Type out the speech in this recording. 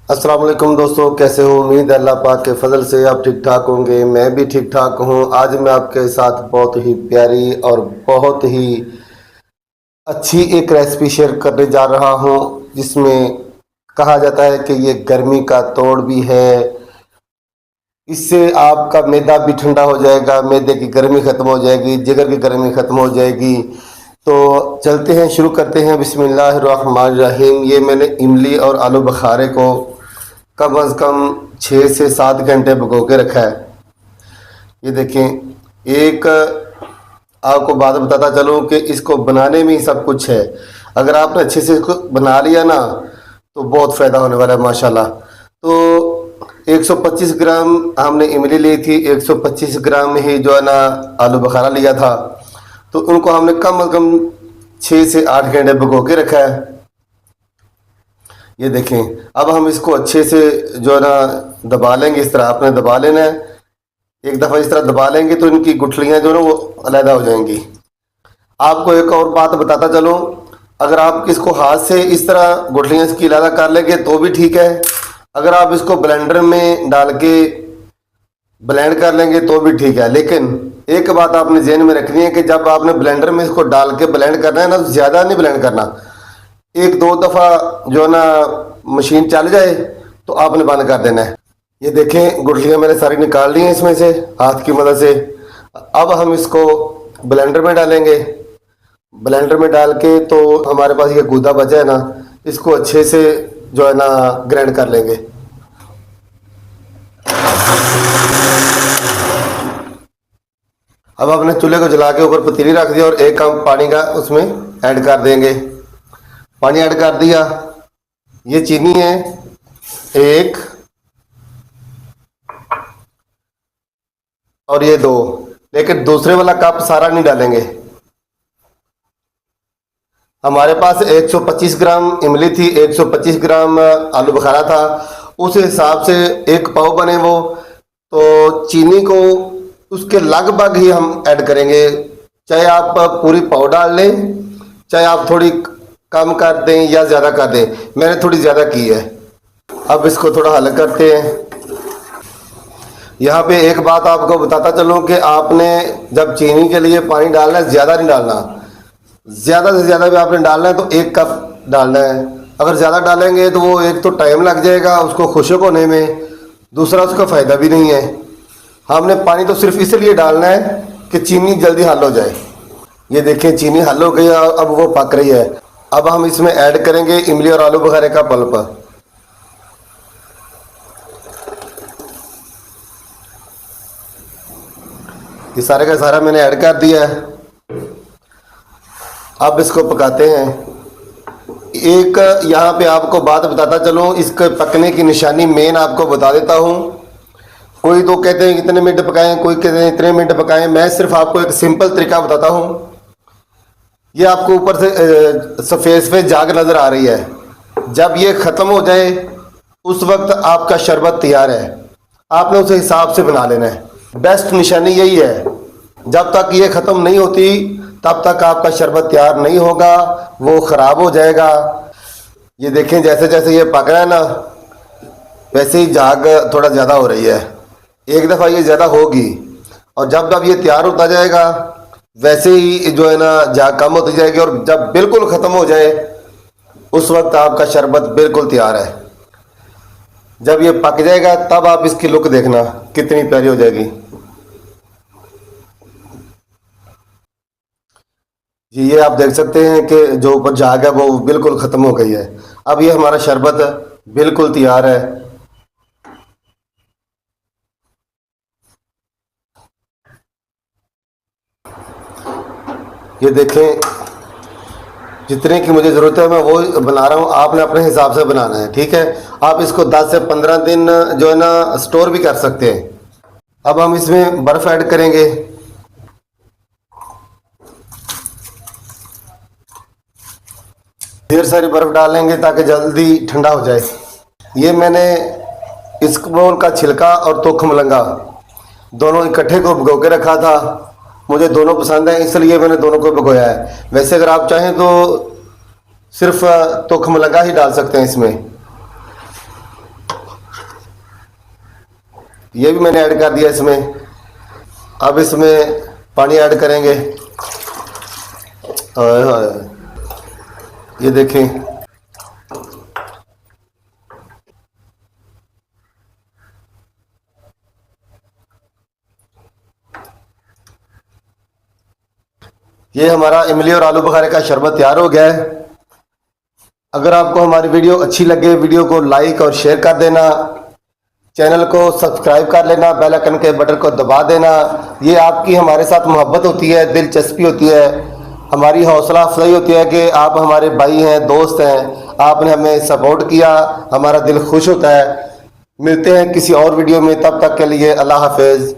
अस्सलाम वालेकुम दोस्तों, कैसे हो? उम्मीद है अल्लाह पाक के फजल से आप ठीक ठाक होंगे। मैं भी ठीक ठाक हूँ। आज मैं आपके साथ बहुत ही प्यारी और बहुत ही अच्छी एक रेसिपी शेयर करने जा रहा हूँ, जिसमें कहा जाता है कि ये गर्मी का तोड़ भी है। इससे आपका मैदा भी ठंडा हो जाएगा, मैदे की गर्मी ख़त्म हो जाएगी, जिगर की गर्मी ख़त्म हो जाएगी। तो चलते हैं, शुरू करते हैं। बिस्मिल्लाहिर्रहमानिर्रहीम। ये मैंने इमली और आलू बुखारे को कम अज़ कम 6 से 7 घंटे भिगो के रखा है। ये देखें, एक आपको बात बताता चलूँ कि इसको बनाने में ही सब कुछ है। अगर आपने अच्छे से इसको बना लिया ना तो बहुत फ़ायदा होने वाला है माशाल्लाह। तो 125 ग्राम हमने इमली ली थी, 125 ग्राम ही जो है ना आलू बुखारा लिया था। तो उनको हमने कम अज़ कम 6 से 8 घंटे भिगो के रखा है। ये देखें, अब हम इसको अच्छे से जो है ना दबा लेंगे। इस तरह आपने दबा लेना है। एक दफ़ा इस तरह दबा लेंगे तो इनकी गुठलियाँ जो है ना वो अलहदा हो जाएंगी। आपको एक और बात बताता चलूँ, अगर आप इसको हाथ से इस तरह गुठलियाँ इसकी अलहदा कर लेंगे तो भी ठीक है। अगर आप इसको ब्लेंडर में डाल के ब्लेंड कर लेंगे तो भी ठीक है। लेकिन एक बात आपने जहन में रखनी है कि जब आपने ब्लेंडर में इसको डाल के ब्लेंड करना है ना, तो ज़्यादा नहीं ब्लेंड करना। एक दो दफ़ा जो है ना मशीन चल जाए तो आपने बंद कर देना है। ये देखें, गुठलियाँ मैंने सारी निकाल ली हैं इसमें से हाथ की मदद से। अब हम इसको ब्लेंडर में डालेंगे। ब्लेंडर में डाल के तो हमारे पास ये गूदा बचा है ना, इसको अच्छे से जो है ना ग्राइंड कर लेंगे। अब अपने चूल्हे को जला के ऊपर पतीली रख दिया और एक कप पानी का उसमें ऐड कर देंगे। पानी ऐड कर दिया। ये चीनी है एक और ये दो, लेकिन दूसरे वाला कप सारा नहीं डालेंगे। हमारे पास 125 ग्राम इमली थी, 125 ग्राम आलू बुखारा था। उस हिसाब से एक पाव बने वो। तो चीनी को उसके लगभग ही हम ऐड करेंगे। चाहे आप पूरी पाव डाल लें, चाहे आप थोड़ी कम कर दें या ज़्यादा कर दें। मैंने थोड़ी ज़्यादा की है। अब इसको थोड़ा हल करते हैं। यहाँ पे एक बात आपको बताता चलूँ कि आपने जब चीनी के लिए पानी डालना है, ज़्यादा नहीं डालना। ज़्यादा से ज़्यादा भी आपने डालना है तो 1 कप डालना है। अगर ज़्यादा डालेंगे तो वो एक तो टाइम लग जाएगा उसको खुश्क होने में, दूसरा उसका फ़ायदा भी नहीं है। हमने पानी तो सिर्फ इसलिए डालना है कि चीनी जल्दी हल हो जाए। ये देखें, चीनी हल हो गई, अब वो पक रही है। अब हम इसमें ऐड करेंगे इमली और आलू बुखारे का पल्प। ये सारे का सारा मैंने ऐड कर दिया है। अब इसको पकाते हैं। एक यहाँ पे आपको बात बताता चलूँ, इसके पकने की निशानी मेन आपको बता देता हूँ। कोई तो कहते हैं इतने मिनट पकाएं, कोई कहते हैं इतने मिनट पकाएं। मैं सिर्फ आपको एक सिंपल तरीका बताता हूँ। ये आपको ऊपर से सफ़ेद पे जाग नज़र आ रही है। जब ये ख़त्म हो जाए उस वक्त आपका शरबत तैयार है। आपने उस हिसाब से बना लेना है। बेस्ट निशानी यही है। जब तक ये ख़त्म नहीं होती तब तक आपका शरबत तैयार नहीं होगा, वो ख़राब हो जाएगा। ये देखें, जैसे जैसे ये पक रहा है ना, वैसे ही झाग थोड़ा ज़्यादा हो रही है। एक दफ़ा ये ज़्यादा होगी और जब जब ये तैयार होता जाएगा वैसे ही जो है ना झाग कम होती जाएगी। और जब बिल्कुल ख़त्म हो जाए उस वक्त आपका शरबत बिल्कुल तैयार है। जब ये पक जाएगा तब आप इसकी लुक देखना कितनी प्यारी हो जाएगी। जी, ये आप देख सकते हैं कि जो ऊपर झाग है वो बिल्कुल ख़त्म हो गई है। अब ये हमारा शरबत बिल्कुल तैयार है। ये देखें, जितने की मुझे ज़रूरत है मैं वो बना रहा हूँ। आपने अपने हिसाब से बनाना है, ठीक है। आप इसको 10 से 15 दिन जो है ना स्टोर भी कर सकते हैं। अब हम इसमें बर्फ़ ऐड करेंगे। ढेर सारी बर्फ़ डालेंगे ताकि जल्दी ठंडा हो जाए। ये मैंने इसबगोल का छिलका और तोख मलंगा दोनों इकट्ठे को भिगो के रखा था। मुझे दोनों पसंद है इसलिए मैंने दोनों को भिगोया है। वैसे अगर आप चाहें तो सिर्फ तोख मलंगा ही डाल सकते हैं इसमें। ये भी मैंने ऐड कर दिया इसमें। अब इसमें पानी ऐड करेंगे। हाय हाय, ये देखें, ये हमारा इमली और आलू बुखारे का शरबत तैयार हो गया है। अगर आपको हमारी वीडियो अच्छी लगे, वीडियो को लाइक और शेयर कर देना, चैनल को सब्सक्राइब कर लेना, बेल आइकन के बटन को दबा देना। ये आपकी हमारे साथ मोहब्बत होती है, दिलचस्पी होती है, हमारी हौसला अफजाई होती है कि आप हमारे भाई हैं, दोस्त हैं, आपने हमें सपोर्ट किया, हमारा दिल खुश होता है। मिलते हैं किसी और वीडियो में, तब तक के लिए अल्लाह हाफिज़।